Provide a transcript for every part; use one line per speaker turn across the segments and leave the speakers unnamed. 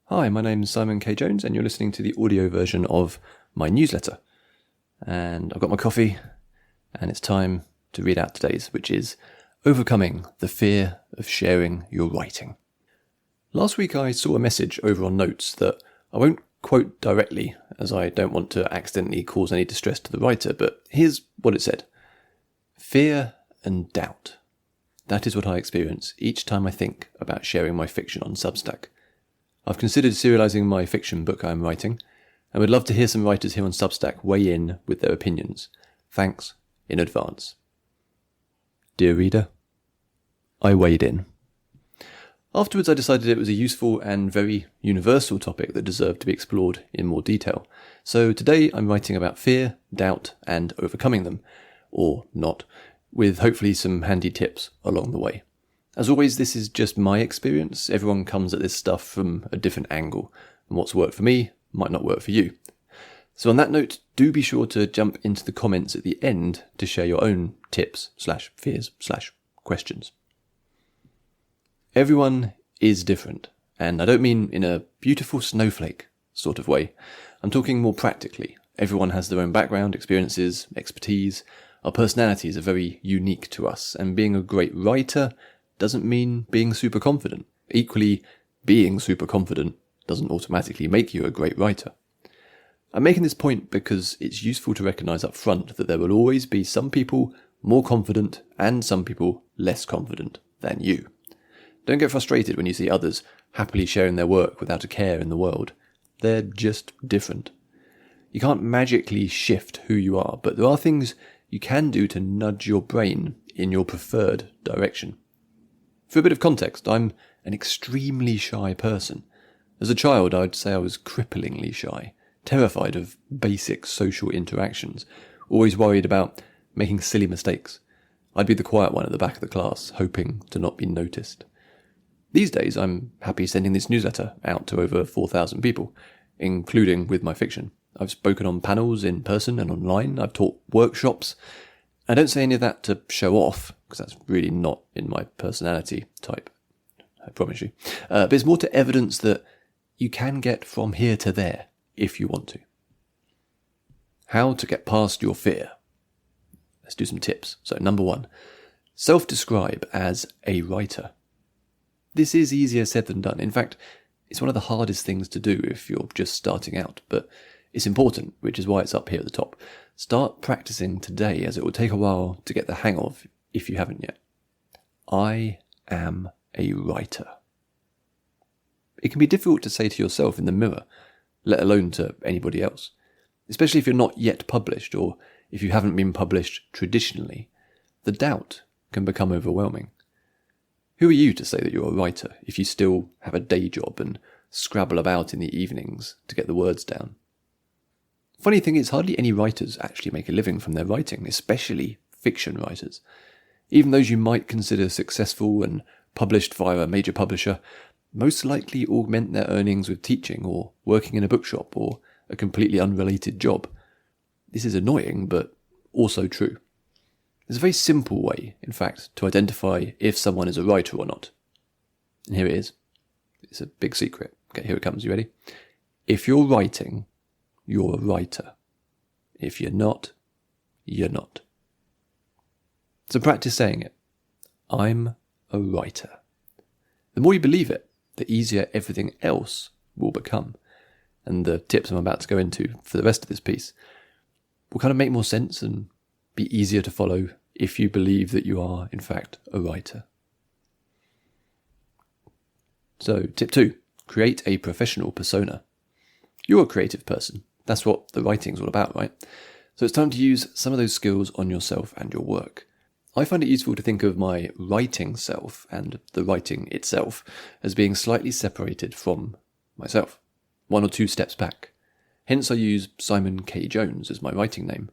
Hi, my name is Simon K. Jones, and you're listening to the audio version of my newsletter. And I've got my coffee, and it's time to read out today's, which is Overcoming the Fear of Sharing Your Writing. Last week I saw a message over on Notes that I won't quote directly, as I don't want to accidentally cause any distress to the writer, but here's what it said. Fear and doubt. That is what I experience each time I think about sharing my fiction on Substack. I've considered serialising my fiction book I'm writing, and would love to hear some writers here on Substack weigh in with their opinions. Thanks in advance. Dear reader, I weighed in. Afterwards I decided it was a useful and very universal topic that deserved to be explored in more detail. So today I'm writing about fear, doubt, and overcoming them, or not, with hopefully some handy tips along the way. As always, this is just my experience. Everyone comes at this stuff from a different angle, and what's worked for me might not work for you. So on that note, do be sure to jump into the comments at the end to share your own tips/fears/questions. Everyone is different, and I don't mean in a beautiful snowflake sort of way. I'm talking more practically. Everyone has their own background, experiences, expertise. Our personalities are very unique to us, and being a great writer doesn't mean being super confident. Equally, being super confident doesn't automatically make you a great writer. I'm making this point because it's useful to recognise up front that there will always be some people more confident and some people less confident than you. Don't get frustrated when you see others happily sharing their work without a care in the world. They're just different. You can't magically shift who you are, but there are things you can do to nudge your brain in your preferred direction. For a bit of context, I'm an extremely shy person. As a child, I'd say I was cripplingly shy, terrified of basic social interactions, always worried about making silly mistakes. I'd be the quiet one at the back of the class, hoping to not be noticed. These days, I'm happy sending this newsletter out to over 4,000 people, including with my fiction. I've spoken on panels in person and online. I've taught workshops. I don't say any of that to show off, because that's really not in my personality type, I promise you. But it's more to evidence that you can get from here to there if you want to. How to get past your fear. Let's do some tips. So number 1, self-describe as a writer. This is easier said than done. In fact, it's one of the hardest things to do if you're just starting out, but it's important, which is why it's up here at the top. Start practicing today, as it will take a while to get the hang of if you haven't yet. I am a writer. It can be difficult to say to yourself in the mirror, let alone to anybody else, especially if you're not yet published or if you haven't been published traditionally. The doubt can become overwhelming. Who are you to say that you're a writer if you still have a day job and scrabble about in the evenings to get the words down? Funny thing is, hardly any writers actually make a living from their writing, especially fiction writers. Even those you might consider successful and published via a major publisher most likely augment their earnings with teaching or working in a bookshop or a completely unrelated job. This is annoying, but also true. There's a very simple way, in fact, to identify if someone is a writer or not. And here it is. It's a big secret. Okay, here it comes. You ready? If you're writing, you're a writer. If you're not, you're not. So practice saying it. I'm a writer. The more you believe it, the easier everything else will become. And the tips I'm about to go into for the rest of this piece will kind of make more sense and be easier to follow if you believe that you are, in fact, a writer. So, tip 2, create a professional persona. You're a creative person. That's what the writing's all about, right? So it's time to use some of those skills on yourself and your work. I find it useful to think of my writing self and the writing itself as being slightly separated from myself, 1 or 2 steps back. Hence I use Simon K. Jones as my writing name.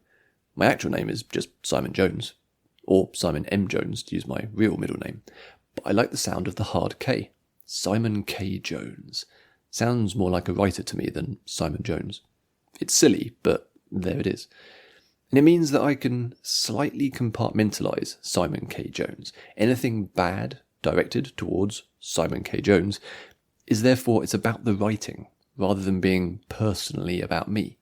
My actual name is just Simon Jones, or Simon M. Jones to use my real middle name. But I like the sound of the hard K. Simon K. Jones. Sounds more like a writer to me than Simon Jones. It's silly, but there it is. And it means that I can slightly compartmentalise Simon K. Jones. Anything bad directed towards Simon K. Jones is therefore it's about the writing, rather than being personally about me.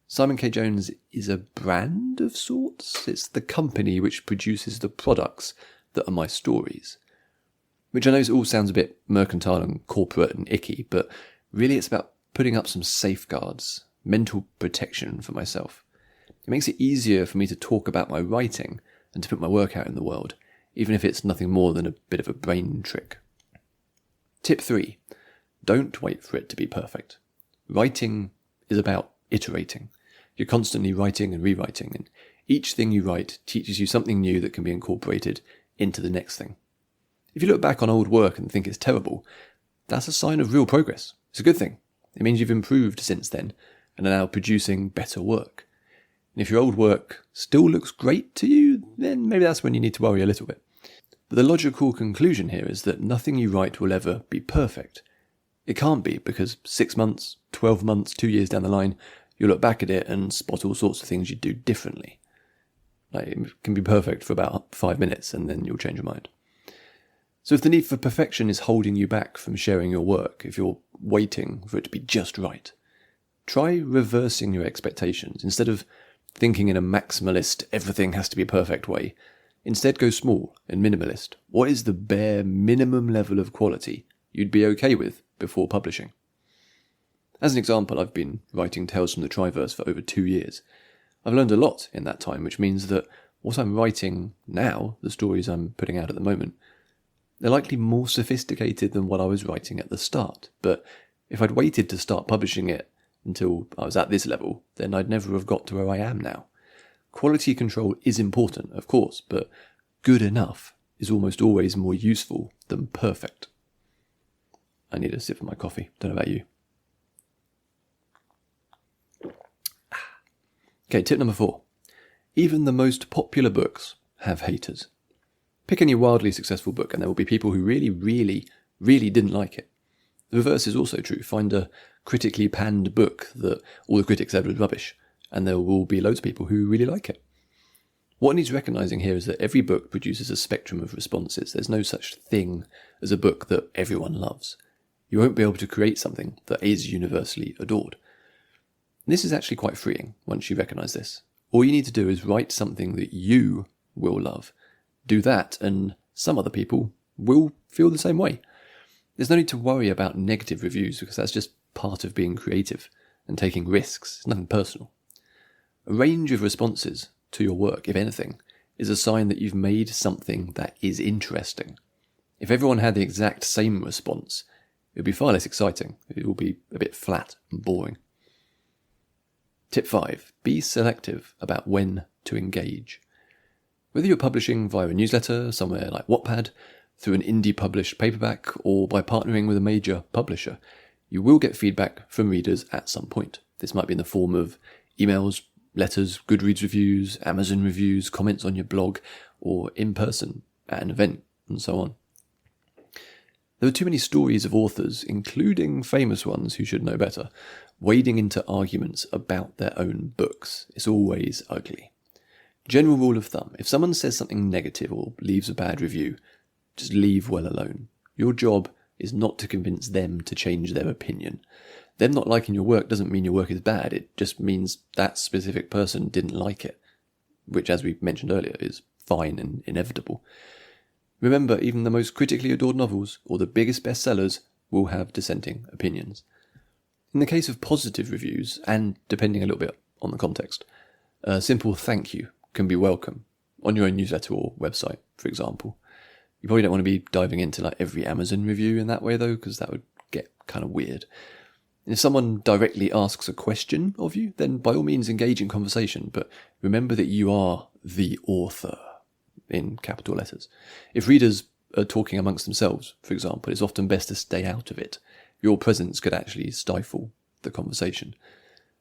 Simon K. Jones is a brand of sorts. It's the company which produces the products that are my stories. Which I know all sounds a bit mercantile and corporate and icky, but really it's about putting up some safeguards, mental protection for myself. It makes it easier for me to talk about my writing and to put my work out in the world, even if it's nothing more than a bit of a brain trick. Tip 3. Don't wait for it to be perfect. Writing is about iterating. You're constantly writing and rewriting, and each thing you write teaches you something new that can be incorporated into the next thing. If you look back on old work and think it's terrible, that's a sign of real progress. It's a good thing. It means you've improved since then and are now producing better work. And if your old work still looks great to you, then maybe that's when you need to worry a little bit. But the logical conclusion here is that nothing you write will ever be perfect. It can't be, because 6 months, 12 months, 2 years down the line, you'll look back at it and spot all sorts of things you'd do differently. Like, it can be perfect for about 5 minutes and then you'll change your mind. So if the need for perfection is holding you back from sharing your work, if you're waiting for it to be just right, try reversing your expectations. Instead of thinking in a maximalist, everything has to be perfect way, instead go small and minimalist. What is the bare minimum level of quality you'd be okay with before publishing? As an example, I've been writing Tales from the Triverse for over 2 years. I've learned a lot in that time, which means that what I'm writing now, the stories I'm putting out at the moment, they're likely more sophisticated than what I was writing at the start. But if I'd waited to start publishing it until I was at this level, then I'd never have got to where I am now. Quality control is important, of course, but good enough is almost always more useful than perfect. I need a sip of my coffee. Don't know about you. Okay, tip number 4. Even the most popular books have haters. Pick any wildly successful book and there will be people who really didn't like it. The reverse is also true. Find a critically panned book that all the critics said was rubbish, and there will be loads of people who really like it. What needs recognising here is that every book produces a spectrum of responses. There's no such thing as a book that everyone loves. You won't be able to create something that is universally adored. This is actually quite freeing once you recognise this. All you need to do is write something that you will love. Do that, and some other people will feel the same way. There's no need to worry about negative reviews, because that's just part of being creative and taking risks. It's nothing personal. A range of responses to your work, if anything, is a sign that you've made something that is interesting. If everyone had the exact same response, it would be far less exciting. It will be a bit flat and boring. Tip 5. Be selective about when to engage. Whether you're publishing via a newsletter, somewhere like Wattpad, through an indie-published paperback, or by partnering with a major publisher, you will get feedback from readers at some point. This might be in the form of emails, letters, Goodreads reviews, Amazon reviews, comments on your blog, or in person at an event, and so on. There are too many stories of authors, including famous ones who should know better, wading into arguments about their own books. It's always ugly. General rule of thumb, if someone says something negative or leaves a bad review, just leave well alone. Your job is not to convince them to change their opinion. Them not liking your work doesn't mean your work is bad, it just means that specific person didn't like it, which, as we mentioned earlier, is fine and inevitable. Remember, even the most critically adored novels, or the biggest bestsellers, will have dissenting opinions. In the case of positive reviews, and depending a little bit on the context, a simple thank you can be welcome, on your own newsletter or website, for example. You probably don't want to be diving into like every Amazon review in that way though, because that would get kind of weird. And if someone directly asks a question of you, then by all means engage in conversation, but remember that you are the author, in capital letters. If readers are talking amongst themselves, for example, it's often best to stay out of it. Your presence could actually stifle the conversation.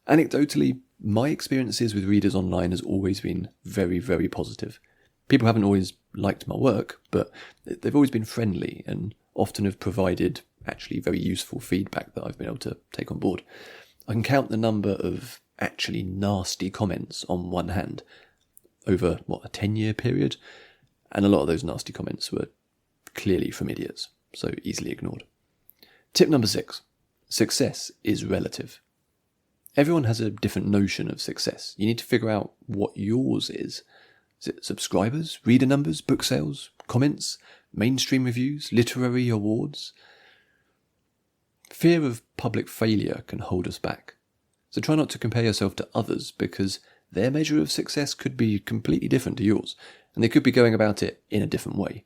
Anecdotally, my experiences with readers online has always been very, very positive. People haven't always liked my work, but they've always been friendly and often have provided actually very useful feedback that I've been able to take on board. I can count the number of actually nasty comments on one hand over, a 10-year period? And a lot of those nasty comments were clearly from idiots, so easily ignored. Tip number 6. Success is relative. Everyone has a different notion of success. You need to figure out what yours is. Is it subscribers, reader numbers, book sales, comments, mainstream reviews, literary awards? Fear of public failure can hold us back. So try not to compare yourself to others, because their measure of success could be completely different to yours, and they could be going about it in a different way.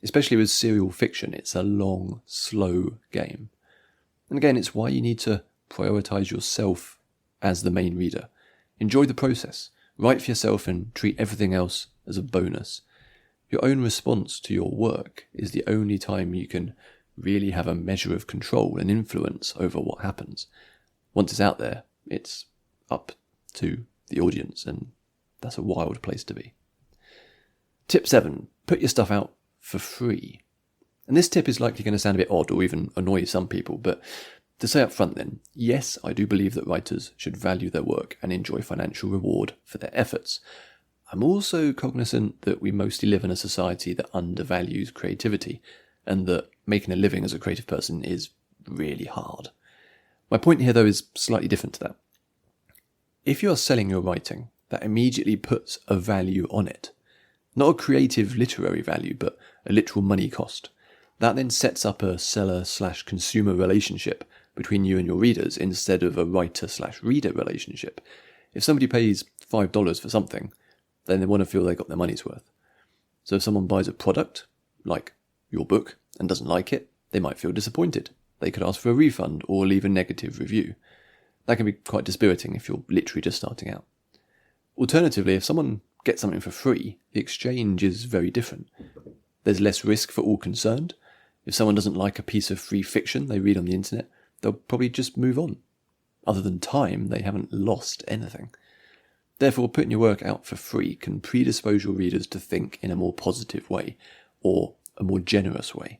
Especially with serial fiction, it's a long, slow game. And again, it's why you need to prioritise yourself as the main reader. Enjoy the process, write for yourself, and treat everything else as a bonus. Your own response to your work is the only time you can really have a measure of control and influence over what happens. Once it's out there, it's up to the audience, and that's a wild place to be. Tip 7. Put your stuff out for free. And this tip is likely going to sound a bit odd or even annoy some people, but to say up front then, yes, I do believe that writers should value their work and enjoy financial reward for their efforts. I'm also cognizant that we mostly live in a society that undervalues creativity, and that making a living as a creative person is really hard. My point here, though, is slightly different to that. If you are selling your writing, that immediately puts a value on it. Not a creative literary value, but a literal money cost. That then sets up a seller/consumer relationship between you and your readers instead of a writer/reader relationship. If somebody pays $5 for something, then they want to feel they got their money's worth. So if someone buys a product, like your book, and doesn't like it, they might feel disappointed. They could ask for a refund or leave a negative review. That can be quite dispiriting if you're literally just starting out. Alternatively, if someone gets something for free, the exchange is very different. There's less risk for all concerned. If someone doesn't like a piece of free fiction they read on the internet, they'll probably just move on. Other than time, they haven't lost anything. Therefore, putting your work out for free can predispose your readers to think in a more positive way, or a more generous way.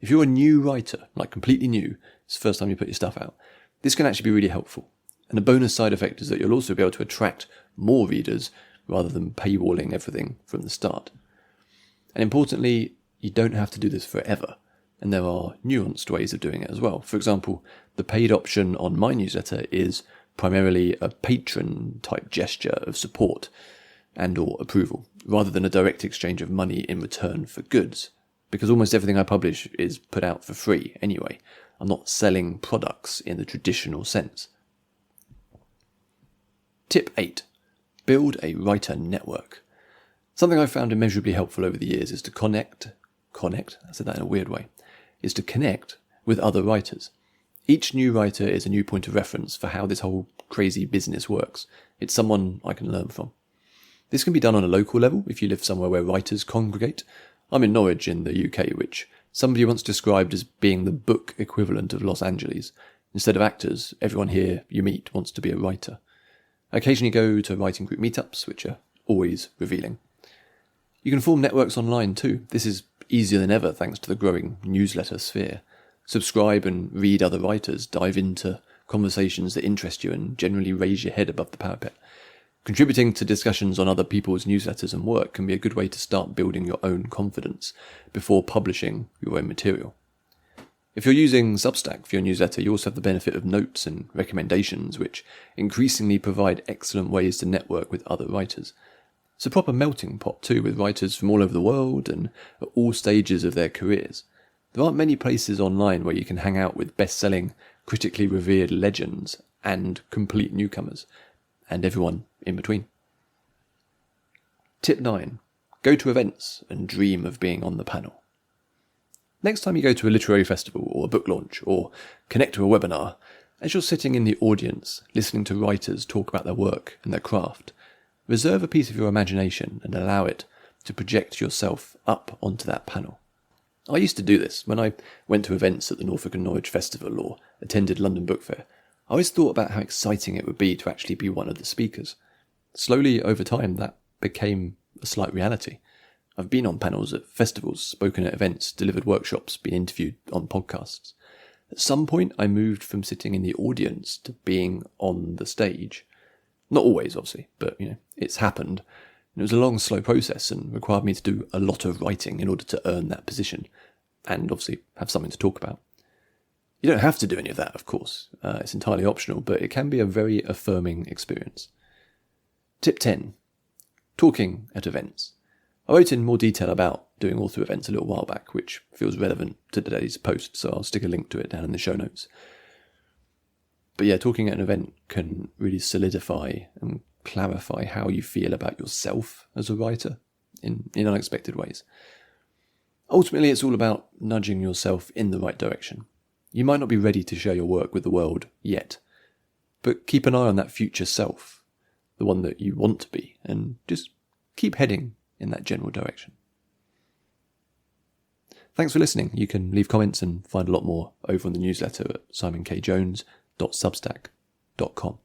If you're a new writer, like completely new, it's the first time you put your stuff out, this can actually be really helpful. And a bonus side effect is that you'll also be able to attract more readers rather than paywalling everything from the start. And importantly, you don't have to do this forever. And there are nuanced ways of doing it as well. For example, the paid option on my newsletter is primarily a patron-type gesture of support and or approval, rather than a direct exchange of money in return for goods. Because almost everything I publish is put out for free anyway. I'm not selling products in the traditional sense. Tip 8. Build a writer network. Something I've found immeasurably helpful over the years is to connect, I said that in a weird way, is to connect with other writers. Each new writer is a new point of reference for how this whole crazy business works. It's someone I can learn from. This can be done on a local level if you live somewhere where writers congregate. I'm in Norwich in the UK, which somebody once described as being the book equivalent of Los Angeles. Instead of actors, everyone here you meet wants to be a writer. I occasionally go to writing group meetups, which are always revealing. You can form networks online too. This is easier than ever thanks to the growing newsletter sphere. Subscribe and read other writers, dive into conversations that interest you, and generally raise your head above the parapet. Contributing to discussions on other people's newsletters and work can be a good way to start building your own confidence before publishing your own material. If you're using Substack for your newsletter, you also have the benefit of notes and recommendations, which increasingly provide excellent ways to network with other writers. It's a proper melting pot too, with writers from all over the world and at all stages of their careers. There aren't many places online where you can hang out with best-selling, critically revered legends and complete newcomers, and everyone in between. Tip 9. Go to events and dream of being on the panel. Next time you go to a literary festival or a book launch or connect to a webinar, as you're sitting in the audience listening to writers talk about their work and their craft, reserve a piece of your imagination and allow it to project yourself up onto that panel. I used to do this when I went to events at the Norfolk and Norwich Festival or attended London Book Fair. I always thought about how exciting it would be to actually be one of the speakers. Slowly, over time, that became a slight reality. I've been on panels at festivals, spoken at events, delivered workshops, been interviewed on podcasts. At some point, I moved from sitting in the audience to being on the stage. Not always, obviously, but, it's happened. And it was a long, slow process and required me to do a lot of writing in order to earn that position and obviously have something to talk about. You don't have to do any of that, of course. It's entirely optional, but it can be a very affirming experience. Tip 10. Talking at events. I wrote in more detail about doing author events a little while back, which feels relevant to today's post, so I'll stick a link to it down in the show notes. But yeah, talking at an event can really solidify and clarify how you feel about yourself as a writer in unexpected ways. Ultimately, it's all about nudging yourself in the right direction. You might not be ready to share your work with the world yet, but keep an eye on that future self, the one that you want to be, and just keep heading in that general direction. Thanks for listening. You can leave comments and find a lot more over on the newsletter at simonkjones.substack.com.